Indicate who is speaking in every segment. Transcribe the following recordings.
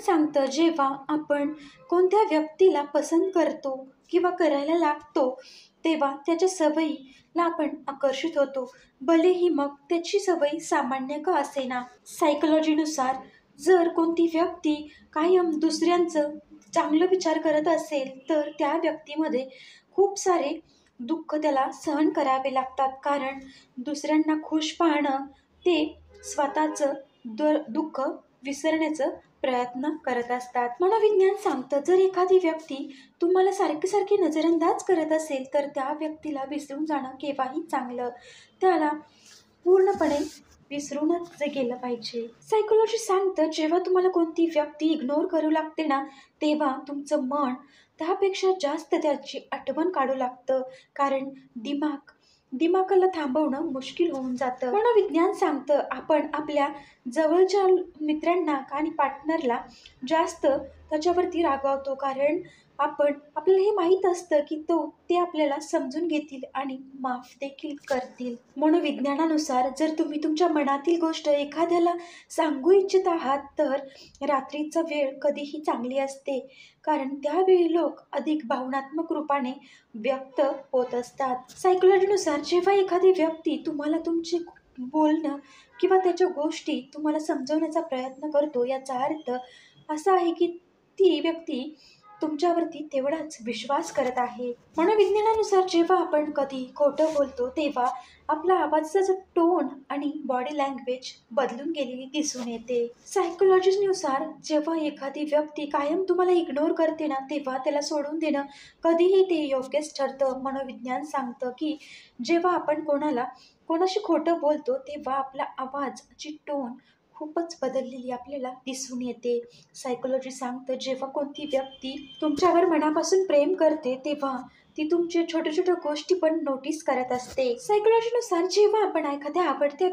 Speaker 1: सांगतं जेव्हा आपण कोणत्या व्यक्तीला पसंत करतो किंवा करायला लागतो तेव्हा त्याच्या सवयीला आपण आकर्षित होतो, भलेही मग त्याची सवय सामान्य का असेना. सायकोलॉजीनुसार जर कोणती व्यक्ती कायम दुसऱ्यांचं चांगलं विचार करत असेल तर त्या व्यक्तीमध्ये खूप सारे दुःख त्याला सहन करावे लागतात, कारण दुसऱ्यांना खुश पाहणं ते स्वतःचं दुःख विसरण्याचं प्रयत्न करत असतात. मनोविज्ञान सांगतं जर एखादी व्यक्ती तुम्हाला सारखी सारखी नजरअंदाज करत असेल तर त्या व्यक्तीला विसरून जाणं केव्हाही चांगलं, त्याला पूर्णपणे विसरूनच गेलं पाहिजे. सायकोलॉजी सांगतं जेव्हा तुम्हाला कोणती व्यक्ती इग्नोर करू लागते ना तेव्हा तुमचं मन त्यापेक्षा जास्त त्याची आठवण काढू लागतं, कारण दिमागाला थांबवणं मुश्किल होऊन जातं. मनोविज्ञान सांगतं आपण आपल्या जवळच्या मित्रांना आणि पार्टनरला जास्त त्याच्यावरती रागावतो, कारण आपल्याला हे माहीत असतं की ते आपल्याला समजून घेतील आणि माफ देखील करतील. मनोविज्ञानानुसार जर तुम्ही तुमच्या मनातील गोष्ट एखाद्याला सांगू इच्छित आहात तर रात्रीचा वेळ कधीही चांगली असते, कारण त्यावेळी लोक अधिक भावनात्मक रूपाने व्यक्त होत असतात. सायकोलॉजीनुसार जेव्हा एखादी व्यक्ती तुम्हाला तुमचे बोलणं किंवा त्याच्या गोष्टी तुम्हाला समजवण्याचा प्रयत्न करतो, याचा अर्थ असा आहे की ती व्यक्ती तुमच्यावरती तेवढाच विश्वास करत आहे. मनोविज्ञानानुसार जेव्हा आपण कधी खोटं बोलतो तेव्हा आपला आवाजाचा टोन आणि बॉडी लँग्वेज बदलून गेलेली दिसून येते. सायकोलॉजीनुसार जेव्हा एखादी व्यक्ती कायम तुम्हाला इग्नोर करते ना तेव्हा त्याला सोडून देणं कधीही ते योग्यच ठरतं. मनोविज्ञान सांगतं की जेव्हा आपण कोणाशी खोटं बोलतो तेव्हा आपला आवाजाची टोन खूपच बदललेली आपल्याला दिसून येते. सायकोलॉजी सांगतं जेव्हा कोणती व्यक्ती तुमच्यावर मनापासून प्रेम करते तेव्हा ती तुमच्या छोट्या छोट्या गोष्टी पण नोटीस करत असते. सायकोलॉजीनुसार जेव्हा आपण एखाद्या आवडत्या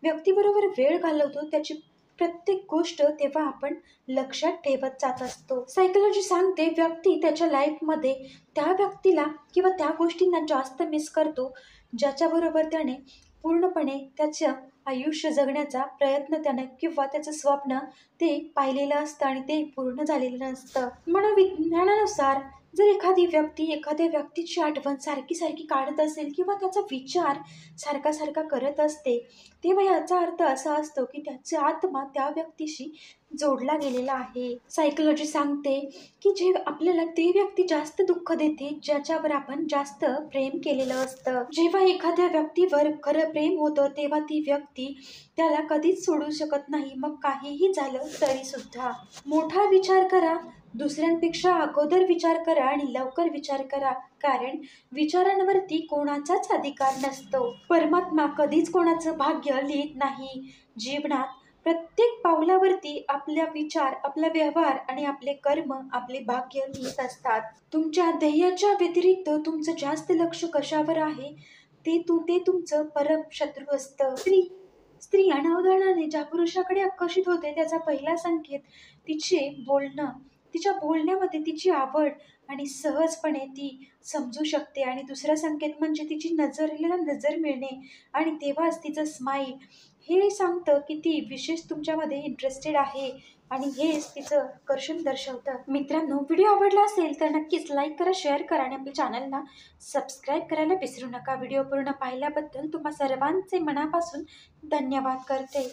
Speaker 1: व्यक्तीबरोबर वेळ घालवतो त्याची प्रत्येक गोष्ट तेव्हा आपण लक्षात ठेवत जात असतो. सायकोलॉजी सांगते व्यक्ती त्याच्या लाईफमध्ये त्या व्यक्तीला किंवा त्या गोष्टींना जास्त मिस करतो ज्याच्याबरोबर त्याने पूर्णपणे त्याचं आयुष्य जगण्याचा प्रयत्न त्याने किंवा त्याचं स्वप्न ते पाहिलेलं असतं आणि ते पूर्ण झालेलं नसतं. मनोविज्ञानानुसार जर एखादी व्यक्ती एखाद्या व्यक्तीची आठवण सारखी सारखी काढत असेल किंवा त्याचा विचार सारखा सारखा करत असते तेव्हा याचा अर्थ असा असतो की त्याचा आत्मा त्या व्यक्तीशी जोडला गेलेला आहे. सायकोलॉजी सांगते की जे आपल्याला ती व्यक्ती जास्त दुःख देते ज्याच्यावर आपण जास्त प्रेम केलेलं असतं. जेव्हा एखाद्या व्यक्तीवर खरं प्रेम होतं तेव्हा ती व्यक्ती त्याला कधीच सोडू शकत नाही, मग काहीही झालं तरी सुद्धा. मोठा विचार करा, दुसऱ्यांपेक्षा अगोदर विचार करा आणि लवकर विचार करा, कारण विचारांवरती कोणाचाच अधिकार नसतो. परमात्मा कधीच कोणाचं भाग्य लिहित नाही. जीवनात प्रत्येक पावलावरती आपला विचार, आपला व्यवहार आणि आपले कर्म आपले भाग्य लिहित असतात. तुमच्या ध्येयाच्या व्यतिरिक्त तुमचं जास्त लक्ष कशावर आहे ते तुमचं परम शत्रू असतं. स्त्री अनावधानाने ज्या पुरुषाकडे आकर्षित होते त्याचा पहिला संकेत तिच्या बोलण्यामध्ये तिची आवड आणि सहजपणे ती समजू शकते, आणि दुसरा संकेत म्हणजे तिची नजर मिळणे आणि तेव्हाच तिचं स्माईल हे सांगतं की ती विशेष तुमच्यामध्ये इंटरेस्टेड आहे आणि हेच तिचं आकर्षण दर्शवतं. मित्रांनो, व्हिडिओ आवडला असेल तर नक्कीच लाईक करा, शेअर करा आणि आपल्या चॅनलला सबस्क्राईब करायला विसरू नका. व्हिडिओ पूर्ण पाहिल्याबद्दल तुम्हा सर्वांचे मनापासून धन्यवाद करते.